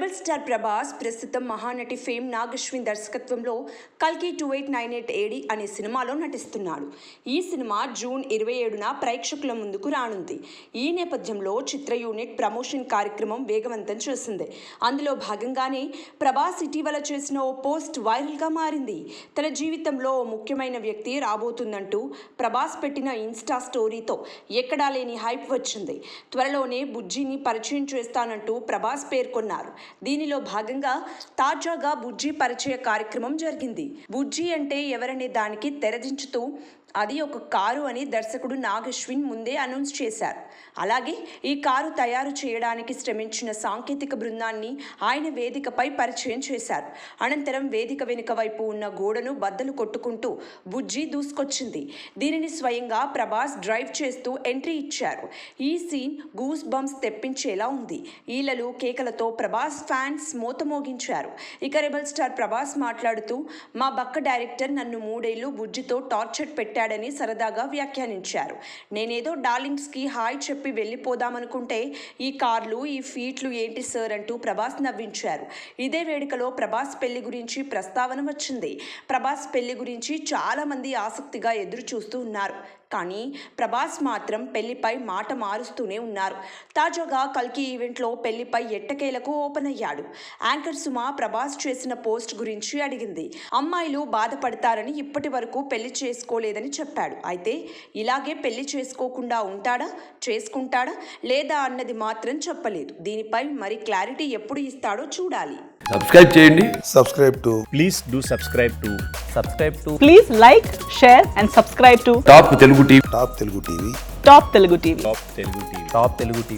Rebel star Prabhas ప్రస్తుతం Mahanati fame Nag Ashwin దర్శకత్వంలో కల్కి 2898 ఏడి అనే సినిమాలో నటిస్తున్నాడు. ఈ సినిమా జూన్ 27న ప్రేక్షకుల ముందుకు రానుంది. ఈ నేపథ్యంలో చిత్ర యూనిట్ ప్రమోషన్ కార్యక్రమం వేగవంతం చేసింది. అందులో భాగంగానే ప్రభాస్ ఇటీవల చేసిన ఓ పోస్ట్ వైరల్గా మారింది. తన జీవితంలో ఓ ముఖ్యమైన వ్యక్తి రాబోతుందంటూ ప్రభాస్ పెట్టిన ఇన్స్టా స్టోరీతో ఎక్కడా లేని హైప్ వచ్చింది. త్వరలోనే బుజ్జిని పరిచయం చేస్తానంటూ ప్రభాస్ పేర్కొన్నారు. దీనిలో భాగంగా తాజాగా బుజ్జి పరిచయ కార్యక్రమం జరిగింది. బుజ్జి అంటే ఎవరనే దానికి తెరదించుతూ అది ఒక కారు అని దర్శకుడు నాగశ్విన్ ముందే అనౌన్స్ చేశారు. అలాగే ఈ కారు తయారు చేయడానికి శ్రమించిన సాంకేతిక బృందాన్ని ఆయన వేదికపై పరిచయం చేశారు. అనంతరం వేదిక వెనుక వైపు ఉన్న గోడను బద్దలు కొట్టుకుంటూ బుజ్జి దూసుకొచ్చింది. దీనిని స్వయంగా ప్రభాస్ డ్రైవ్ చేస్తూ ఎంట్రీ ఇచ్చారు. ఈ సీన్ గూస్ బంప్స్ తెప్పించేలా ఉంది. ఈలలు కేకలతో ప్రభాస్ ఫ్యాన్స్ మోతమోగించారు. ఇక రెబల్ స్టార్ ప్రభాస్ మాట్లాడుతూ, మా బక్క డైరెక్టర్ నన్ను 3 ఏళ్లు బుజ్జితో టార్చర్ పెట్టాడని సరదాగా వ్యాఖ్యానించారు. నేనేదో డార్లింగ్స్కి హాయ్ చెప్పి వెళ్ళిపోదామనుకుంటే ఈ కార్లు ఈ ఫీట్లు ఏంటి సార్ అంటూ ప్రభాస్ నవ్వించారు. ఇదే వేడుకలో ప్రభాస్ పెళ్లి గురించి ప్రస్తావన వచ్చింది. ప్రభాస్ పెళ్లి గురించి చాలా మంది ఆసక్తిగా ఎదురు చూస్తూ ఉన్నారు. కానీ ప్రభాస్ మాత్రం పెళ్లిపై మాట మారుస్తూనే ఉన్నారు. తాజాగా కల్కి ఈవెంట్లో పెళ్లిపై ఎట్టకేలకు ఓపెన్ అయ్యాడు. యాంకర్ సుమ ప్రభాస్ చేసిన పోస్ట్ గురించి అడిగింది. అమ్మాయిలు బాధపడతారని ఇప్పటి వరకు పెళ్లి చేసుకోలేదని చెప్పాడు. అయితే ఇలాగే పెళ్లి చేసుకోకుండా ఉంటాడా, చేసుకుంటాడా లేదా అన్నది మాత్రం చెప్పలేదు. దీనిపై మరి క్లారిటీ ఎప్పుడు ఇస్తాడో చూడాలి. సబ్స్క్రైబ్ చేయండి. Please do subscribe to Please like, share and subscribe to top Telugu TV. Top Telugu TV. Top Telugu TV.